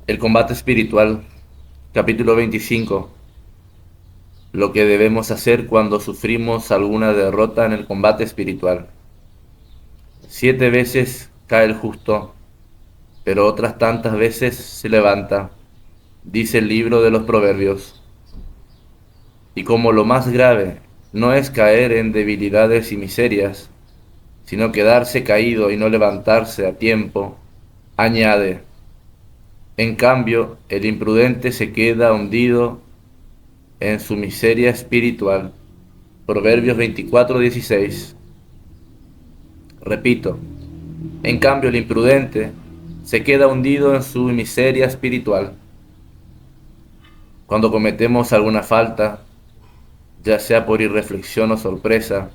El combate espiritual, capítulo 25. Lo que debemos hacer cuando sufrimos alguna derrota en el combate espiritual. 7 veces cae el justo, pero otras tantas veces se levanta, dice el libro de los Proverbios. Y como lo más grave no es caer en debilidades y miserias, sino quedarse caído y no levantarse a tiempo, añade: en cambio, el imprudente se queda hundido en su miseria espiritual. Proverbios 24:16. Repito, en cambio el imprudente se queda hundido en su miseria espiritual. Cuando cometemos alguna falta, ya sea por irreflexión o sorpresa,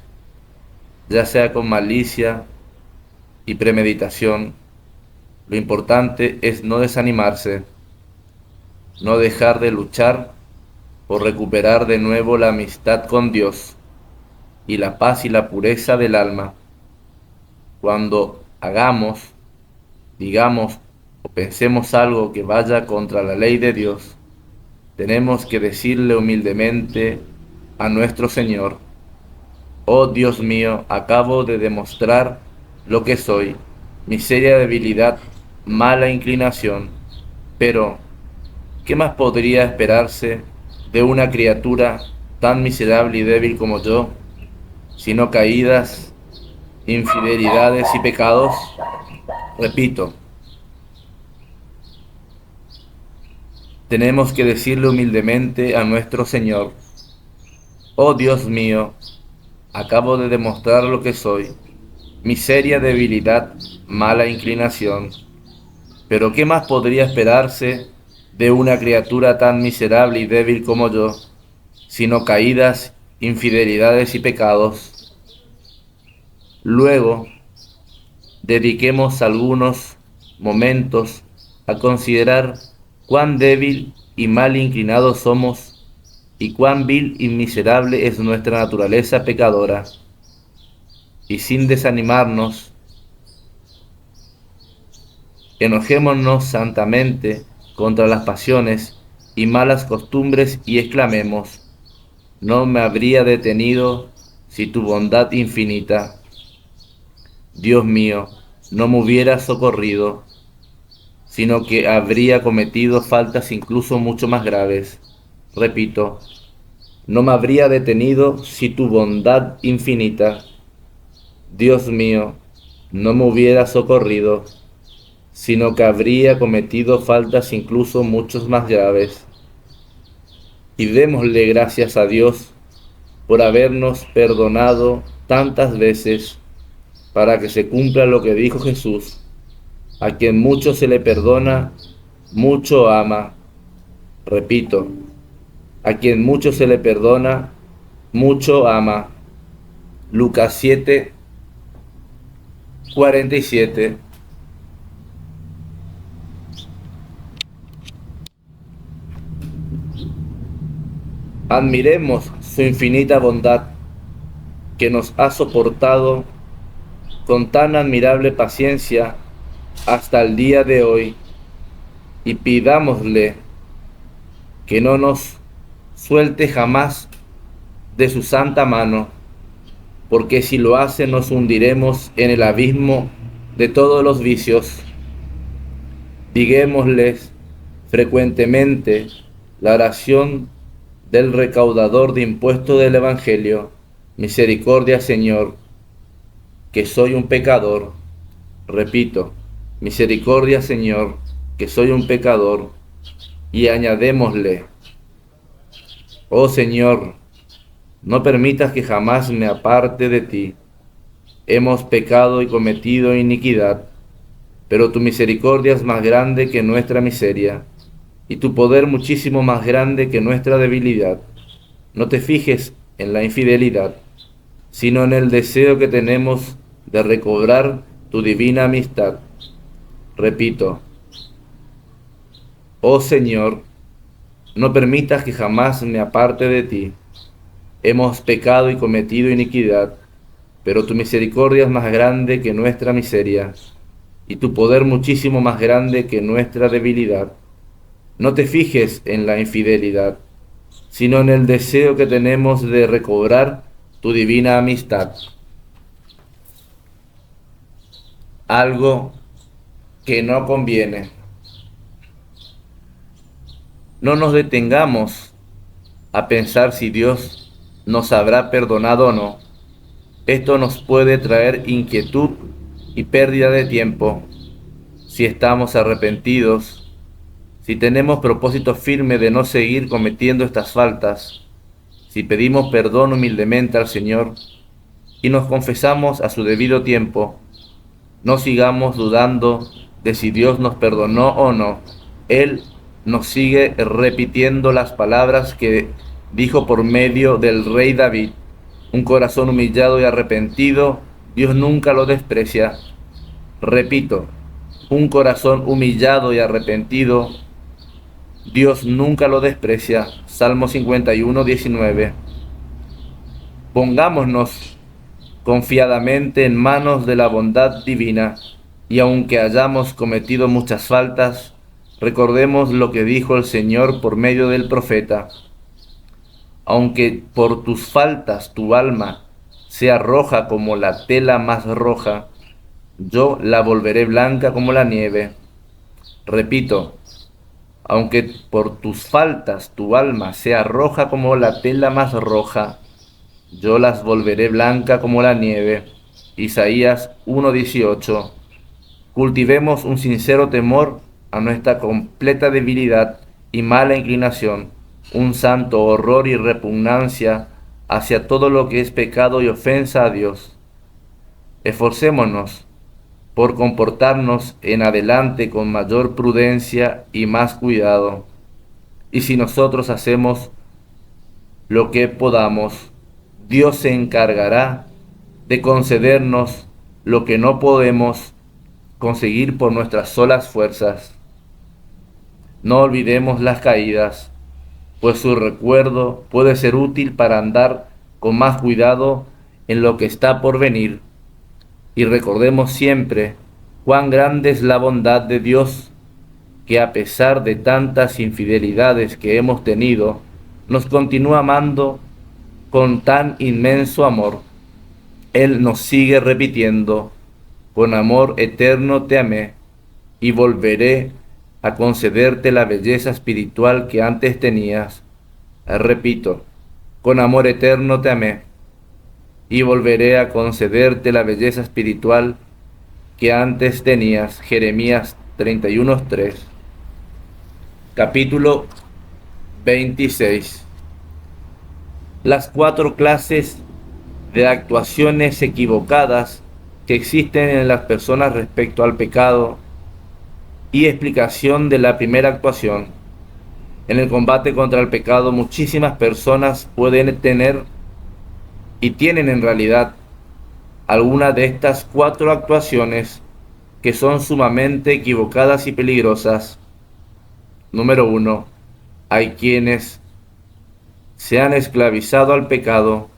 ya sea con malicia y premeditación, lo importante es no desanimarse, no dejar de luchar por recuperar de nuevo la amistad con Dios y la paz y la pureza del alma. Cuando hagamos, digamos o pensemos algo que vaya contra la ley de Dios, tenemos que decirle humildemente a nuestro Señor: oh Dios mío, acabo de demostrar lo que soy, miseria, debilidad, mala inclinación, pero ¿qué más podría esperarse de una criatura tan miserable y débil como yo, sino caídas, infidelidades y pecados? Repito, tenemos que decirle humildemente a nuestro Señor: oh Dios mío, acabo de demostrar lo que soy, miseria, debilidad, mala inclinación, pero ¿qué más podría esperarse de una criatura tan miserable y débil como yo, sino caídas, infidelidades y pecados? Luego, dediquemos algunos momentos a considerar cuán débil y mal inclinados somos y cuán vil y miserable es nuestra naturaleza pecadora, y sin desanimarnos, enojémonos santamente contra las pasiones y malas costumbres y exclamemos: no me habría detenido si tu bondad infinita, Dios mío, no me hubiera socorrido, sino que habría cometido faltas incluso mucho más graves. Repito, no me habría detenido si tu bondad infinita, Dios mío, no me hubiera socorrido, sino que habría cometido faltas incluso muchos más graves. Y démosle gracias a Dios por habernos perdonado tantas veces, para que se cumpla lo que dijo Jesús: a quien mucho se le perdona, mucho ama. Repito, a quien mucho se le perdona, mucho ama. Lucas 7:47. Admiremos su infinita bondad, que nos ha soportado con tan admirable paciencia hasta el día de hoy, y pidámosle que no nos suelte jamás de su santa mano, porque si lo hace nos hundiremos en el abismo de todos los vicios. Diguémosles frecuentemente la oración del recaudador de impuestos del Evangelio: misericordia, Señor, que soy un pecador. Repito, misericordia, Señor, que soy un pecador. Y añadémosle: oh Señor, no permitas que jamás me aparte de ti. Hemos pecado y cometido iniquidad, pero tu misericordia es más grande que nuestra miseria, y tu poder muchísimo más grande que nuestra debilidad. No te fijes en la infidelidad, sino en el deseo que tenemos de recobrar tu divina amistad. Repito, oh Señor, no permitas que jamás me aparte de ti. Hemos pecado y cometido iniquidad, pero tu misericordia es más grande que nuestra miseria, y tu poder muchísimo más grande que nuestra debilidad. No te fijes en la infidelidad, sino en el deseo que tenemos de recobrar tu divina amistad. Algo que no conviene. No nos detengamos a pensar si Dios nos habrá perdonado o no. Esto nos puede traer inquietud y pérdida de tiempo. Si estamos arrepentidos, si tenemos propósito firme de no seguir cometiendo estas faltas, si pedimos perdón humildemente al Señor y nos confesamos a su debido tiempo, no sigamos dudando de si Dios nos perdonó o no. Él nos sigue repitiendo las palabras que dijo por medio del rey David. Un corazón humillado y arrepentido, Dios nunca lo desprecia. Repito, un corazón humillado y arrepentido, Dios nunca lo desprecia. Salmo 51, 19. Pongámonos confiadamente en manos de la bondad divina, y aunque hayamos cometido muchas faltas, recordemos lo que dijo el Señor por medio del profeta. Aunque por tus faltas tu alma sea roja como la tela más roja, yo la volveré blanca como la nieve. Repito, aunque por tus faltas tu alma sea roja como la tela más roja, yo las volveré blanca como la nieve. Isaías 1:18. Cultivemos un sincero temor a nuestra completa debilidad y mala inclinación, un santo horror y repugnancia hacia todo lo que es pecado y ofensa a Dios. Esforcémonos por comportarnos en adelante con mayor prudencia y más cuidado. Y si nosotros hacemos lo que podamos, Dios se encargará de concedernos lo que no podemos conseguir por nuestras solas fuerzas. No olvidemos las caídas, pues su recuerdo puede ser útil para andar con más cuidado en lo que está por venir. Y recordemos siempre cuán grande es la bondad de Dios, que a pesar de tantas infidelidades que hemos tenido, nos continúa amando con tan inmenso amor. Él nos sigue repitiendo: con amor eterno te amé, y volveré a concederte la belleza espiritual que antes tenías. Repito, con amor eterno te amé, y volveré a concederte la belleza espiritual que antes tenías. Jeremías 31:3. Capítulo 26. Las 4 clases de actuaciones equivocadas que existen en las personas respecto al pecado, y explicación de la primera actuación. En el combate contra el pecado, muchísimas personas pueden tener y tienen en realidad alguna de estas 4 actuaciones, que son sumamente equivocadas y peligrosas. Número 1. Hay quienes se han esclavizado al pecado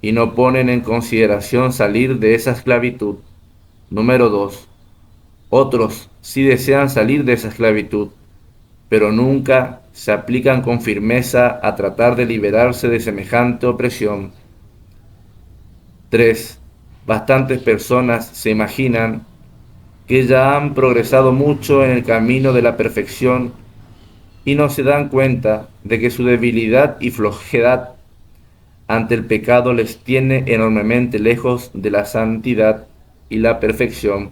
y no ponen en consideración salir de esa esclavitud. Número 2. Otros sí desean salir de esa esclavitud, pero nunca se aplican con firmeza a tratar de liberarse de semejante opresión. 3. Bastantes personas se imaginan que ya han progresado mucho en el camino de la perfección y no se dan cuenta de que su debilidad y flojedad ante el pecado les tiene enormemente lejos de la santidad y la perfección.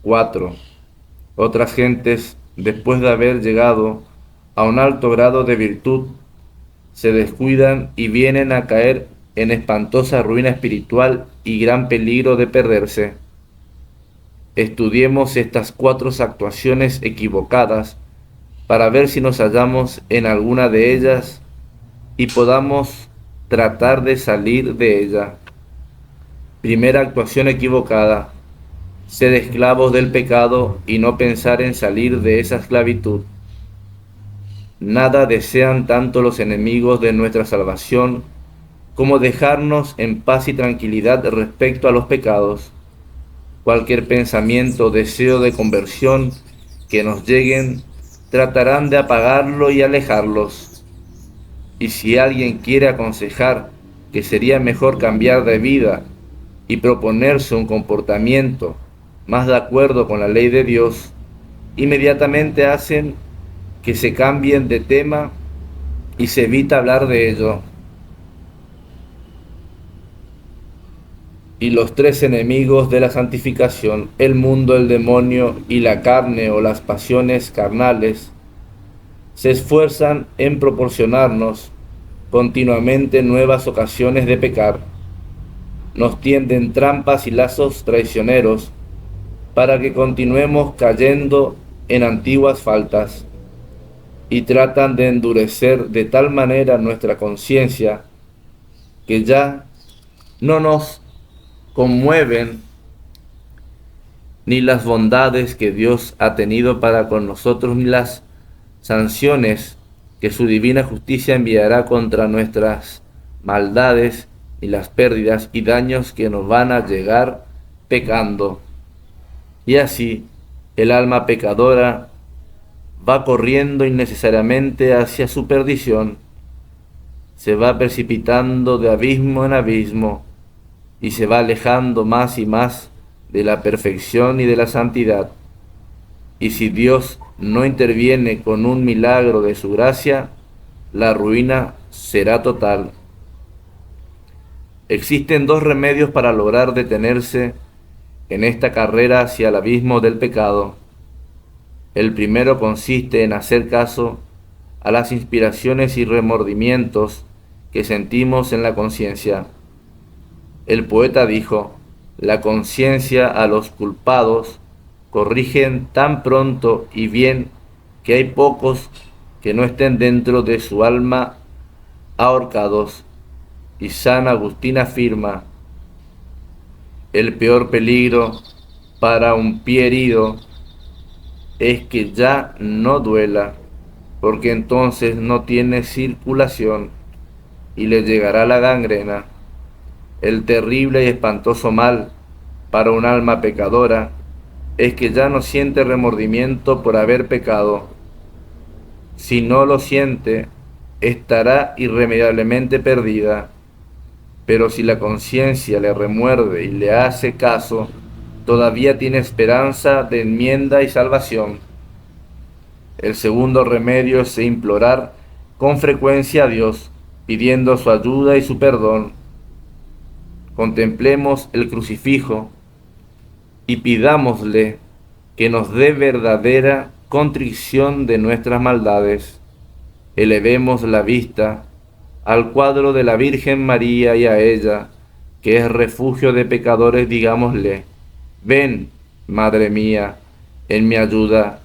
4. Otras gentes, después de haber llegado a un alto grado de virtud, se descuidan y vienen a caer en espantosa ruina espiritual y gran peligro de perderse. Estudiemos estas 4 actuaciones equivocadas para ver si nos hallamos en alguna de ellas y podamos tratar de salir de ella. Primera actuación equivocada: ser esclavos del pecado y no pensar en salir de esa esclavitud. Nada desean tanto los enemigos de nuestra salvación como dejarnos en paz y tranquilidad respecto a los pecados. Cualquier pensamiento o deseo de conversión que nos lleguen tratarán de apagarlo y alejarlos. Y si alguien quiere aconsejar que sería mejor cambiar de vida y proponerse un comportamiento más de acuerdo con la ley de Dios, inmediatamente hacen que se cambien de tema y se evita hablar de ello. Y los tres enemigos de la santificación, el mundo, el demonio y la carne o las pasiones carnales, se esfuerzan en proporcionarnos continuamente nuevas ocasiones de pecar. Nos tienden trampas y lazos traicioneros para que continuemos cayendo en antiguas faltas, y tratan de endurecer de tal manera nuestra conciencia que ya no nos conmueven ni las bondades que Dios ha tenido para con nosotros, ni las sanciones que su divina justicia enviará contra nuestras maldades, ni las pérdidas y daños que nos van a llegar pecando. Y así el alma pecadora va corriendo innecesariamente hacia su perdición, se va precipitando de abismo en abismo y se va alejando más y más de la perfección y de la santidad. Y si Dios no interviene con un milagro de su gracia, la ruina será total. Existen dos remedios para lograr detenerse en esta carrera hacia el abismo del pecado. El primero consiste en hacer caso a las inspiraciones y remordimientos que sentimos en la conciencia. El poeta dijo: la conciencia a los culpados corrigen tan pronto y bien que hay pocos que no estén dentro de su alma ahorcados. Y San Agustín afirma: el peor peligro para un pie herido es que ya no duela, porque entonces no tiene circulación y le llegará la gangrena. El terrible y espantoso mal para un alma pecadora es que ya no siente remordimiento por haber pecado. Si no lo siente, estará irremediablemente perdida. Pero si la conciencia le remuerde y le hace caso, todavía tiene esperanza de enmienda y salvación. El segundo remedio es implorar con frecuencia a Dios, pidiendo su ayuda y su perdón. Contemplemos el crucifijo y pidámosle que nos dé verdadera contrición de nuestras maldades. Elevemos la vista al cuadro de la Virgen María y a ella, que es refugio de pecadores, digámosle: ven, Madre mía, en mi ayuda,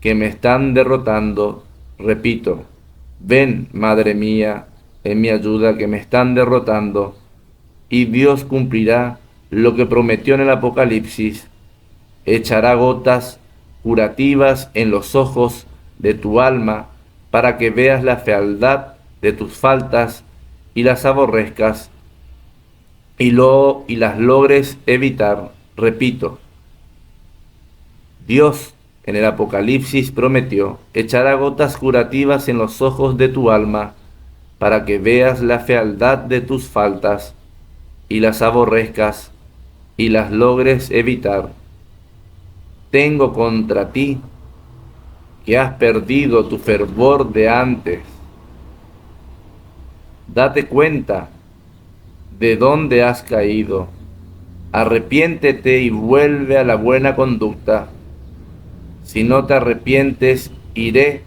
que me están derrotando. Repito, ven, Madre mía, en mi ayuda, que me están derrotando. Y Dios cumplirá lo que prometió en el Apocalipsis: echará gotas curativas en los ojos de tu alma para que veas la fealdad de tus faltas y las aborrezcas y las logres evitar. Repito, Dios en el Apocalipsis prometió: echará gotas curativas en los ojos de tu alma para que veas la fealdad de tus faltas y las aborrezcas y las logres evitar. Tengo contra ti que has perdido tu fervor de antes. Date cuenta de dónde has caído. Arrepiéntete y vuelve a la buena conducta. Si no te arrepientes, iré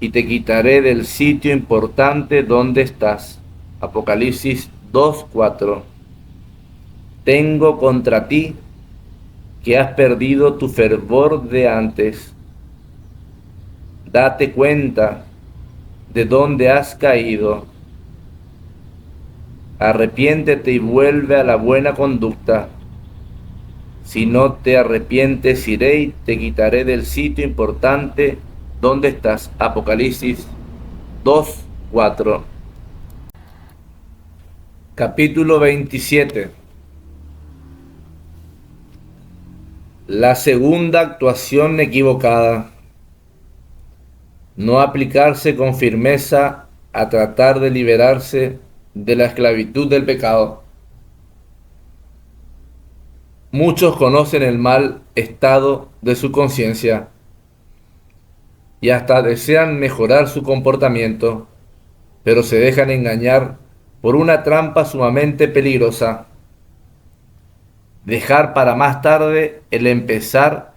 y te quitaré del sitio importante donde estás. Apocalipsis 2:4. Tengo contra ti que has perdido tu fervor de antes. Date cuenta de dónde has caído. Arrepiéntete y vuelve a la buena conducta. Si no te arrepientes, iré y te quitaré del sitio importante donde estás. Apocalipsis 2:4. Capítulo 27. La segunda actuación equivocada. no aplicarse con firmeza a tratar de liberarse de la esclavitud del pecado. Muchos conocen el mal estado de su conciencia y hasta desean mejorar su comportamiento, pero se dejan engañar por una trampa sumamente peligrosa: dejar para más tarde el empezar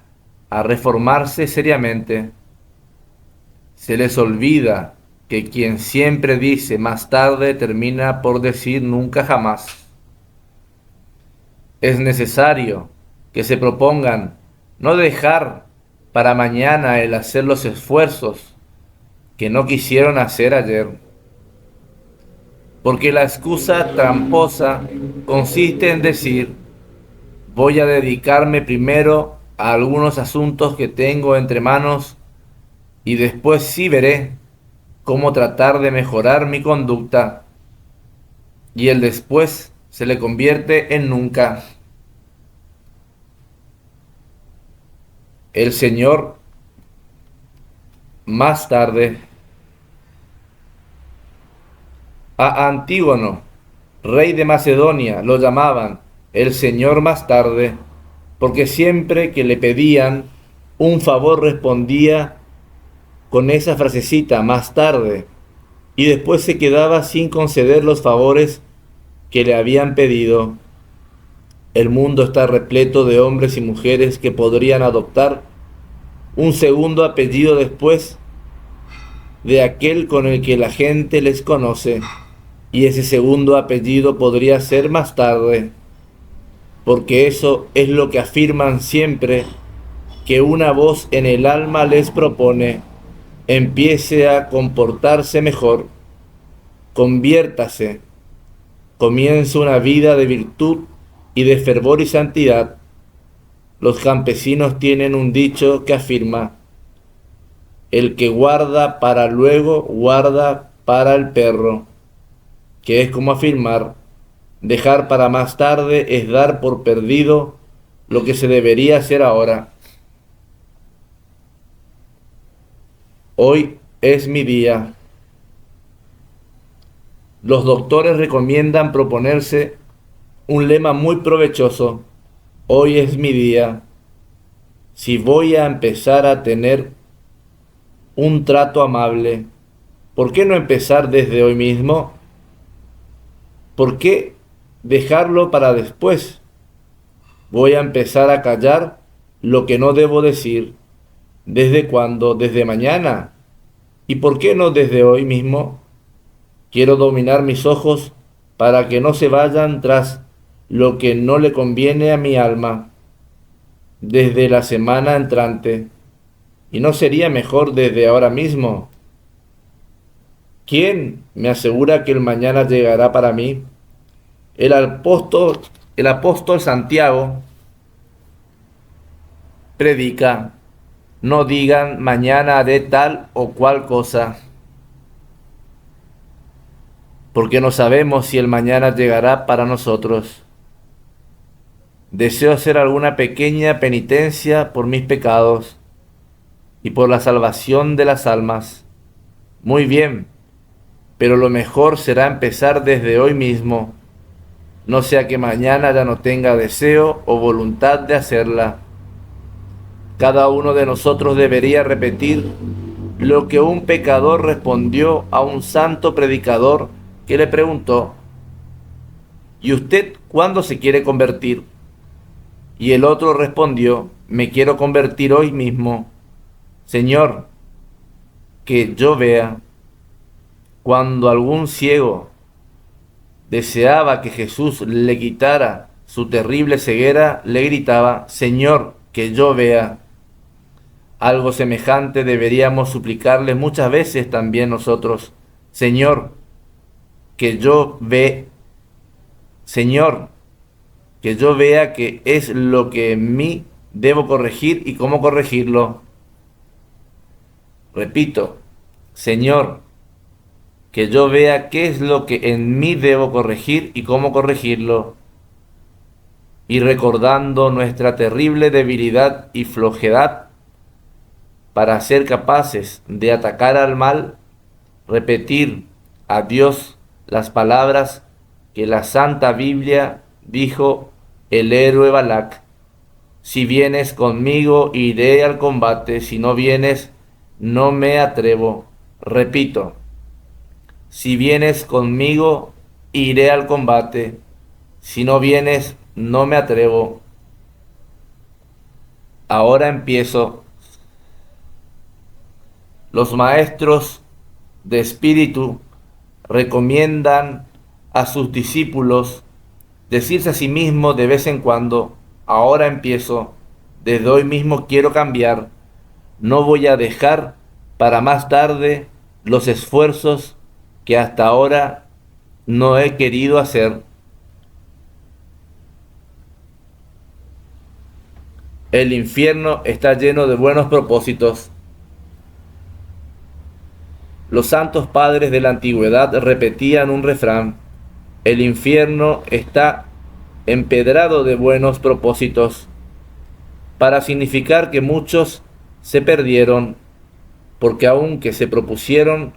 a reformarse seriamente. Se les olvida que quien siempre dice más tarde termina por decir nunca jamás. Es necesario que se propongan no dejar para mañana el hacer los esfuerzos que no quisieron hacer ayer, porque la excusa tramposa consiste en decir: voy a dedicarme primero a algunos asuntos que tengo entre manos y después sí veré cómo tratar de mejorar mi conducta, y el después se le convierte en nunca. El Señor más tarde, a Antígono, rey de Macedonia, lo llamaban el Señor más tarde, porque siempre que le pedían un favor respondía con esa frasecita más tarde, y después se quedaba sin conceder los favores que le habían pedido. El mundo está repleto de hombres y mujeres que podrían adoptar un segundo apellido después de aquel con el que la gente les conoce, y ese segundo apellido podría ser más tarde, porque eso es lo que afirman siempre que una voz en el alma les propone: empiece a comportarse mejor, conviértase, comience una vida de virtud y de fervor y santidad. Los campesinos tienen un dicho que afirma: el que guarda para luego, guarda para el perro, que es como afirmar: dejar para más tarde es dar por perdido lo que se debería hacer ahora. Hoy es mi día. Los doctores recomiendan proponerse un lema muy provechoso: hoy es mi día. Si voy a empezar a tener un trato amable, ¿por qué no empezar desde hoy mismo? ¿Por qué dejarlo para después? Voy a empezar a callar lo que no debo decir. ¿Desde cuándo? ¿Desde mañana? ¿Y por qué no desde hoy mismo? Quiero dominar mis ojos para que no se vayan tras lo que no le conviene a mi alma desde la semana entrante. ¿Y no sería mejor desde ahora mismo? ¿Quién me asegura que el mañana llegará para mí? El apóstol Santiago predica: no digan mañana haré tal o cual cosa, porque no sabemos si el mañana llegará para nosotros. Deseo hacer alguna pequeña penitencia por mis pecados y por la salvación de las almas. Muy bien, pero lo mejor será empezar desde hoy mismo, no sea que mañana ya no tenga deseo o voluntad de hacerla. Cada uno de nosotros debería repetir lo que un pecador respondió a un santo predicador que le preguntó: ¿y usted cuándo se quiere convertir? Y el otro respondió: me quiero convertir hoy mismo. Señor, que yo vea. Cuando algún ciego deseaba que Jesús le quitara su terrible ceguera, le gritaba: Señor, que yo vea. Algo semejante deberíamos suplicarle muchas veces también nosotros: Señor, que yo ve, Señor, que yo vea qué es lo que en mí debo corregir y cómo corregirlo. Repito: Señor, que yo vea qué es lo que en mí debo corregir y cómo corregirlo. Y recordando nuestra terrible debilidad y flojedad, para ser capaces de atacar al mal, repetir a Dios las palabras que la Santa Biblia dijo el héroe Balac: si vienes conmigo, iré al combate; si no vienes, no me atrevo. Repito, si vienes conmigo, iré al combate; si no vienes, no me atrevo. Ahora empiezo. Los maestros de espíritu recomiendan a sus discípulos decirse a sí mismos de vez en cuando: ahora empiezo, desde hoy mismo quiero cambiar, no voy a dejar para más tarde los esfuerzos que hasta ahora no he querido hacer. El infierno está lleno de buenos propósitos. Los santos padres de la antigüedad repetían un refrán: el infierno está empedrado de buenos propósitos, para significar que muchos se perdieron, porque aunque se propusieron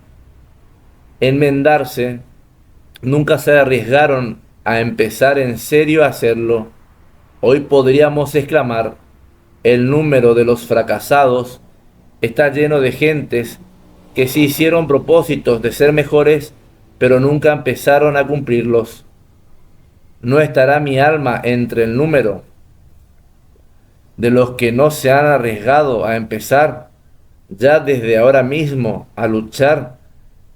enmendarse, nunca se arriesgaron a empezar en serio a hacerlo. Hoy podríamos exclamar: el número de los fracasados está lleno de gentes que se hicieron propósitos de ser mejores, pero nunca empezaron a cumplirlos. ¿No estará mi alma entre el número de los que no se han arriesgado a empezar ya desde ahora mismo a luchar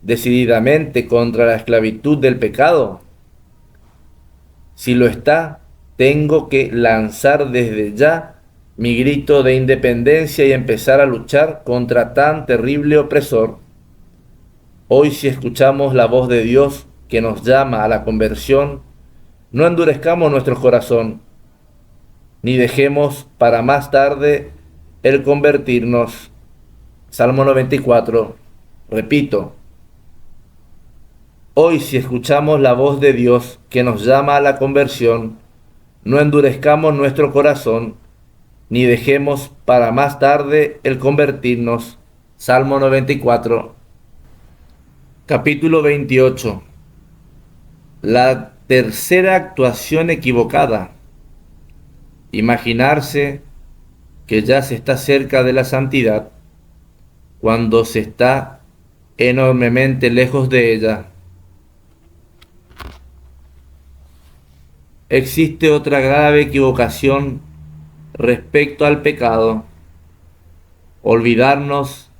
decididamente contra la esclavitud del pecado? Si lo está, tengo que lanzar desde ya mi grito de independencia y empezar a luchar contra tan terrible opresor. Hoy, si escuchamos la voz de Dios que nos llama a la conversión, no endurezcamos nuestro corazón, ni dejemos para más tarde el convertirnos. Salmo 94. Repito, hoy, si escuchamos la voz de Dios que nos llama a la conversión, no endurezcamos nuestro corazón, ni dejemos para más tarde el convertirnos. Salmo 94. Capítulo 28. La tercera actuación equivocada: imaginarse que ya se está cerca de la santidad cuando se está enormemente lejos de ella. Existe otra grave equivocación respecto al pecado: olvidarnos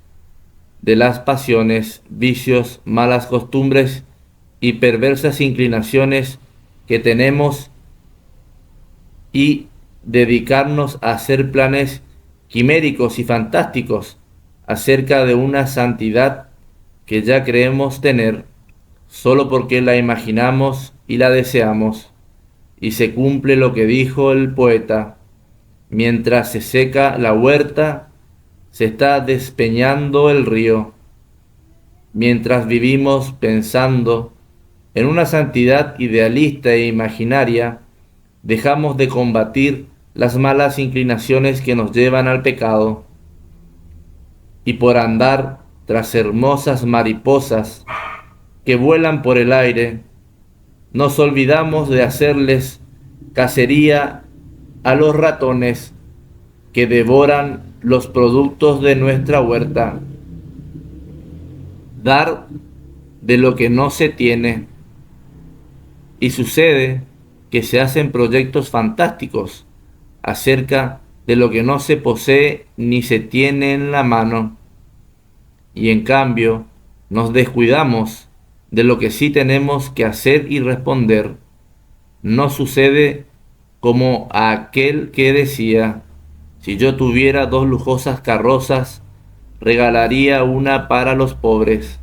de las pasiones, vicios, malas costumbres y perversas inclinaciones que tenemos y dedicarnos a hacer planes quiméricos y fantásticos acerca de una santidad que ya creemos tener, solo porque la imaginamos y la deseamos. Y se cumple lo que dijo el poeta: mientras se seca la huerta, se está despeñando el río. Mientras vivimos pensando en una santidad idealista e imaginaria, dejamos de combatir las malas inclinaciones que nos llevan al pecado. Y por andar tras hermosas mariposas que vuelan por el aire, nos olvidamos de hacerles cacería a los ratones que devoran los productos de nuestra huerta. Dar de lo que no se tiene. Y sucede que se hacen proyectos fantásticos acerca de lo que no se posee ni se tiene en la mano, y en cambio nos descuidamos de lo que sí tenemos que hacer y responder. No sucede como a aquel que decía: si yo tuviera 2 lujosas carrozas, regalaría una para los pobres.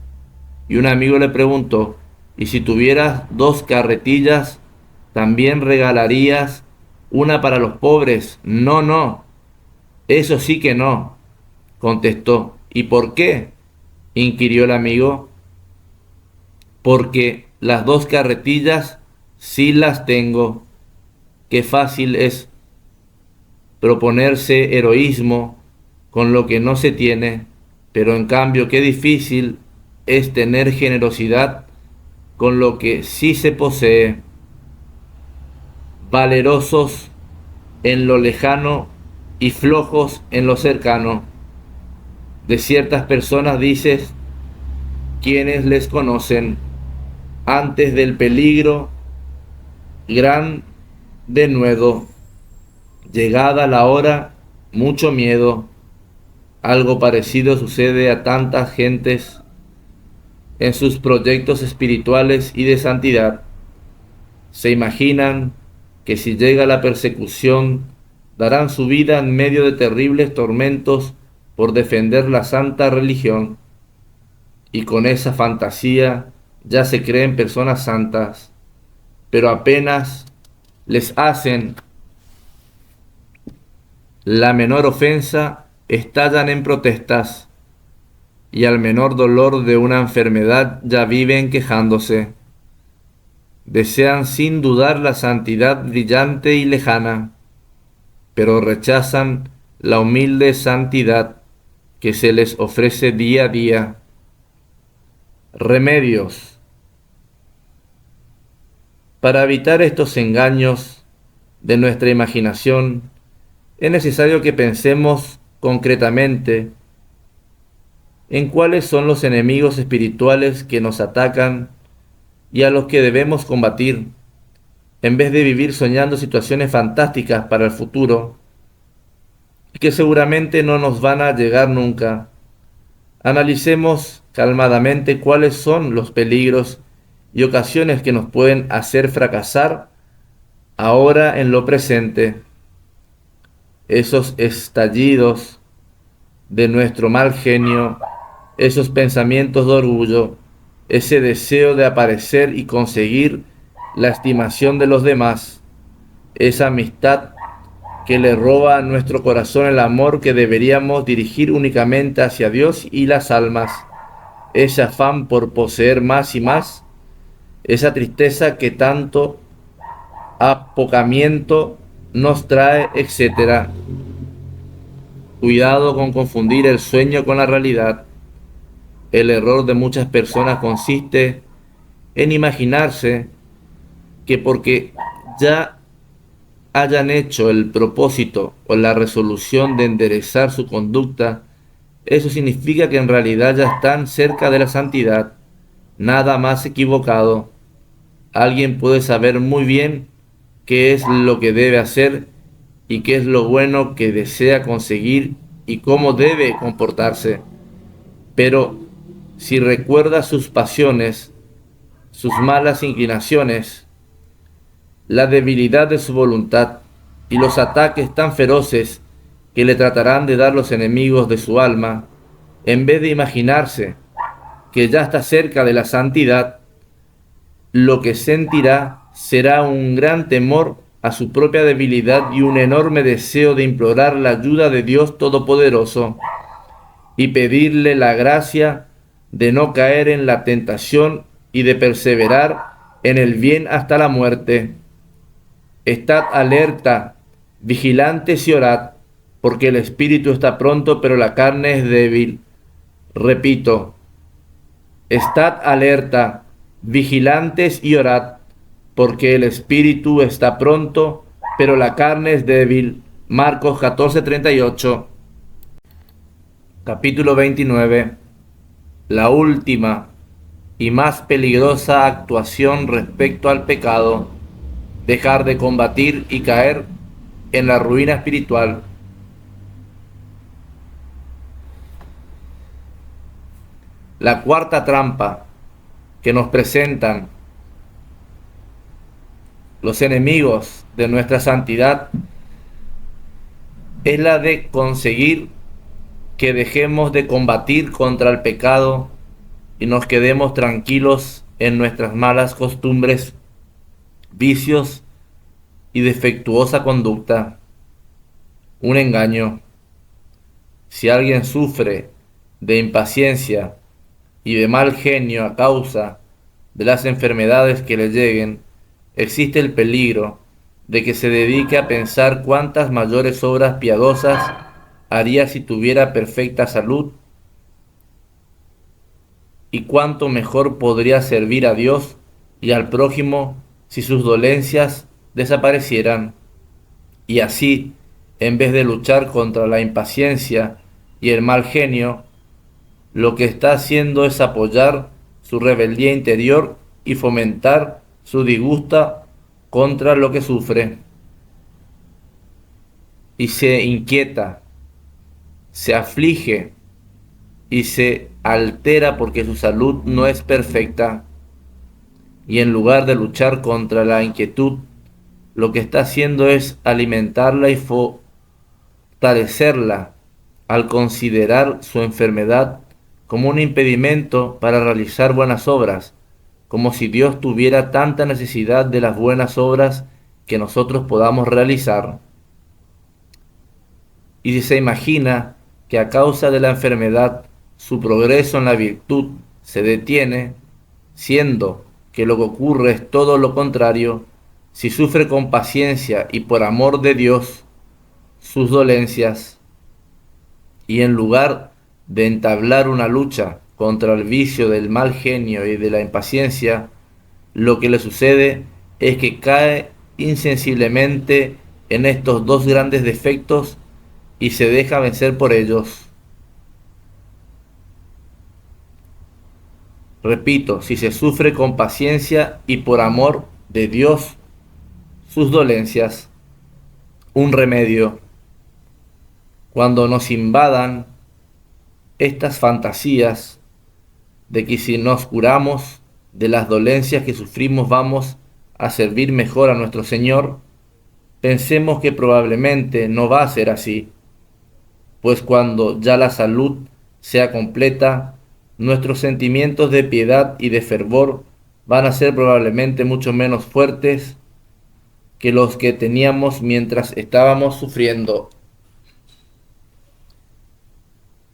Y un amigo le preguntó: ¿y si tuvieras 2 carretillas, también regalarías una para los pobres? No, no, eso sí que no, contestó. ¿Y por qué?, inquirió el amigo. Porque las 2 carretillas sí las tengo. Qué fácil es proponerse heroísmo con lo que no se tiene, pero en cambio qué difícil es tener generosidad con lo que sí se posee. Valerosos en lo lejano y flojos en lo cercano. De ciertas personas dices, quienes les conocen, antes del peligro, gran denuedo, llegada la hora, mucho miedo. Algo parecido sucede a tantas gentes en sus proyectos espirituales y de santidad. Se imaginan que si llega la persecución, darán su vida en medio de terribles tormentos por defender la santa religión, y con esa fantasía ya se creen personas santas, pero apenas les hacen la menor ofensa, estallan en protestas, y al menor dolor de una enfermedad ya viven quejándose. Desean sin dudar la santidad brillante y lejana, pero rechazan la humilde santidad que se les ofrece día a día. Remedios. Para evitar estos engaños de nuestra imaginación, es necesario que pensemos concretamente en cuáles son los enemigos espirituales que nos atacan y a los que debemos combatir, en vez de vivir soñando situaciones fantásticas para el futuro, que seguramente no nos van a llegar nunca. Analicemos calmadamente cuáles son los peligros y ocasiones que nos pueden hacer fracasar ahora en lo presente. Esos estallidos de nuestro mal genio, esos pensamientos de orgullo, ese deseo de aparecer y conseguir la estimación de los demás, esa amistad que le roba a nuestro corazón el amor que deberíamos dirigir únicamente hacia Dios y las almas, ese afán por poseer más y más, esa tristeza que tanto apocamiento nos trae, etc. Cuidado con confundir el sueño con la realidad. El error de muchas personas consiste en imaginarse que porque ya hayan hecho el propósito o la resolución de enderezar su conducta, eso significa que en realidad ya están cerca de la santidad. Nada más equivocado. Alguien puede saber muy bien qué es lo que debe hacer y qué es lo bueno que desea conseguir y cómo debe comportarse. Pero si recuerda sus pasiones, sus malas inclinaciones, la debilidad de su voluntad y los ataques tan feroces que le tratarán de dar los enemigos de su alma, en vez de imaginarse que ya está cerca de la santidad, lo que sentirá será un gran temor a su propia debilidad y un enorme deseo de implorar la ayuda de Dios Todopoderoso y pedirle la gracia de no caer en la tentación y de perseverar en el bien hasta la muerte. Estad alerta, vigilantes y orad, porque el espíritu está pronto, pero la carne es débil. Repito, estad alerta, vigilantes y orad, porque el espíritu está pronto, pero la carne es débil. Marcos 14:38. Capítulo 29. La última y más peligrosa actuación respecto al pecado: dejar de combatir y caer en la ruina espiritual. La cuarta trampa que nos presentan los enemigos de nuestra santidad es la de conseguir que dejemos de combatir contra el pecado y nos quedemos tranquilos en nuestras malas costumbres, vicios y defectuosa conducta. Un engaño. Si alguien sufre de impaciencia y de mal genio a causa de las enfermedades que le lleguen, existe el peligro de que se dedique a pensar cuántas mayores obras piadosas haría si tuviera perfecta salud? ¿Y cuánto mejor podría servir a Dios y al prójimo si sus dolencias desaparecieran? Y así, en vez de luchar contra la impaciencia y el mal genio, lo que está haciendo es apoyar su rebeldía interior y fomentar su disgusto contra lo que sufre. Y se inquieta, se aflige y se altera porque su salud no es perfecta. Y en lugar de luchar contra la inquietud, lo que está haciendo es alimentarla y fortalecerla al considerar su enfermedad como un impedimento para realizar buenas obras, como si Dios tuviera tanta necesidad de las buenas obras que nosotros podamos realizar. Y si se imagina que a causa de la enfermedad su progreso en la virtud se detiene, siendo que lo que ocurre es todo lo contrario, si sufre con paciencia y por amor de Dios sus dolencias, y en lugar de entablar una lucha contra el vicio del mal genio y de la impaciencia, lo que le sucede es que cae insensiblemente en estos dos grandes defectos y se deja vencer por ellos. Repito, si se sufre con paciencia y por amor de Dios sus dolencias, un remedio. Cuando nos invadan estas fantasías de que si nos curamos de las dolencias que sufrimos vamos a servir mejor a nuestro Señor, pensemos que probablemente no va a ser así, pues cuando ya la salud sea completa, nuestros sentimientos de piedad y de fervor van a ser probablemente mucho menos fuertes que los que teníamos mientras estábamos sufriendo.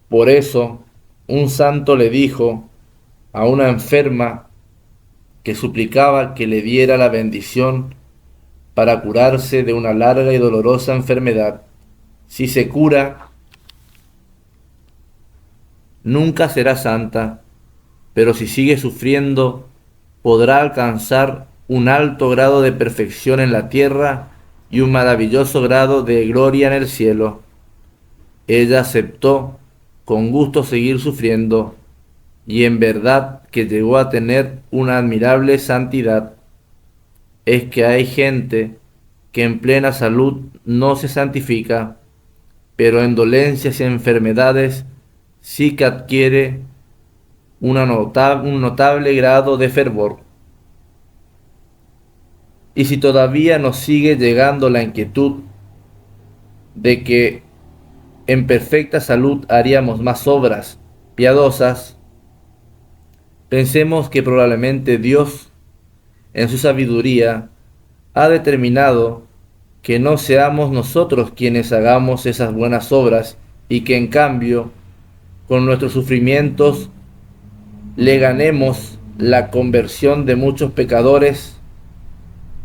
Por eso, un santo le dijo a una enferma que suplicaba que le diera la bendición para curarse de una larga y dolorosa enfermedad. Si se cura, nunca será santa, pero si sigue sufriendo, podrá alcanzar un alto grado de perfección en la tierra y un maravilloso grado de gloria en el cielo. Ella aceptó con gusto seguir sufriendo, y en verdad que llegó a tener una admirable santidad. Es que hay gente que en plena salud no se santifica, pero en dolencias y enfermedades sí que adquiere un notable grado de fervor. Y si todavía nos sigue llegando la inquietud de que en perfecta salud haríamos más obras piadosas, pensemos que probablemente Dios, en su sabiduría, ha determinado que no seamos nosotros quienes hagamos esas buenas obras y que en cambio, con nuestros sufrimientos, le ganemos la conversión de muchos pecadores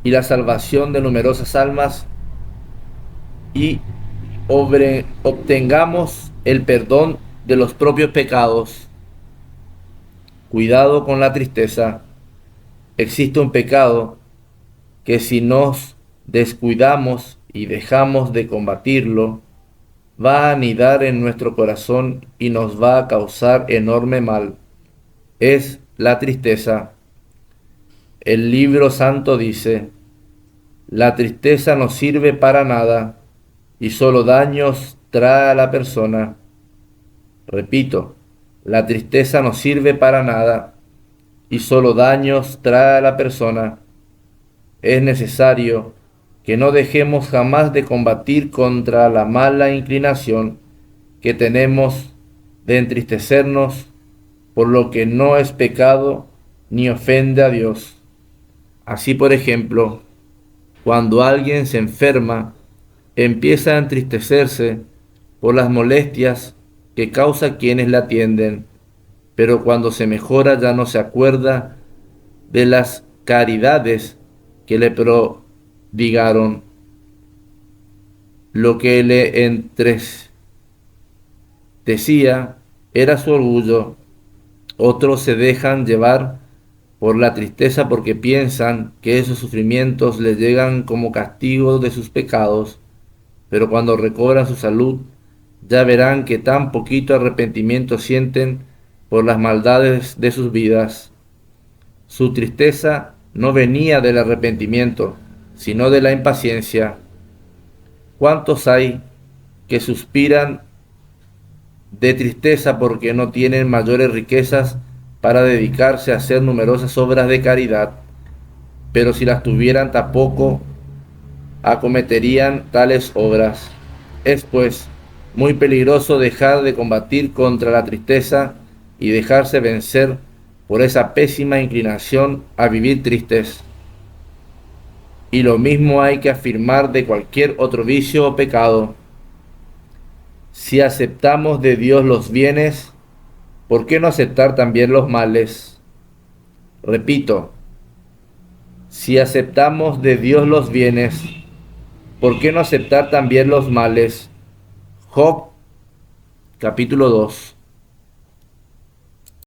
y la salvación de numerosas almas y obtengamos el perdón de los propios pecados. Cuidado con la tristeza. Existe un pecado que si nos descuidamos y dejamos de combatirlo, va a anidar en nuestro corazón y nos va a causar enorme mal. Es la tristeza. El libro santo dice: la tristeza no sirve para nada y solo daños trae a la persona. Repito, la tristeza no sirve para nada y solo daños trae a la persona. Es necesario que no dejemos jamás de combatir contra la mala inclinación que tenemos de entristecernos por lo que no es pecado ni ofende a Dios. Así, por ejemplo, cuando alguien se enferma, empieza a entristecerse por las molestias que causa quienes la atienden, pero cuando se mejora ya no se acuerda de las caridades que le prodigaron. Lo que le Decía, era su orgullo. Otros se dejan llevar por la tristeza porque piensan que esos sufrimientos les llegan como castigo de sus pecados, pero cuando recobran su salud, ya verán que tan poquito arrepentimiento sienten por las maldades de sus vidas. Su tristeza no venía del arrepentimiento, sino de la impaciencia. ¿Cuántos hay que suspiran de tristeza porque no tienen mayores riquezas para dedicarse a hacer numerosas obras de caridad, pero si las tuvieran tampoco acometerían tales obras? Es pues muy peligroso dejar de combatir contra la tristeza y dejarse vencer por esa pésima inclinación a vivir tristes. Y lo mismo hay que afirmar de cualquier otro vicio o pecado. Si aceptamos de Dios los bienes, ¿por qué no aceptar también los males? Repito, si aceptamos de Dios los bienes, ¿por qué no aceptar también los males? Job capítulo 2.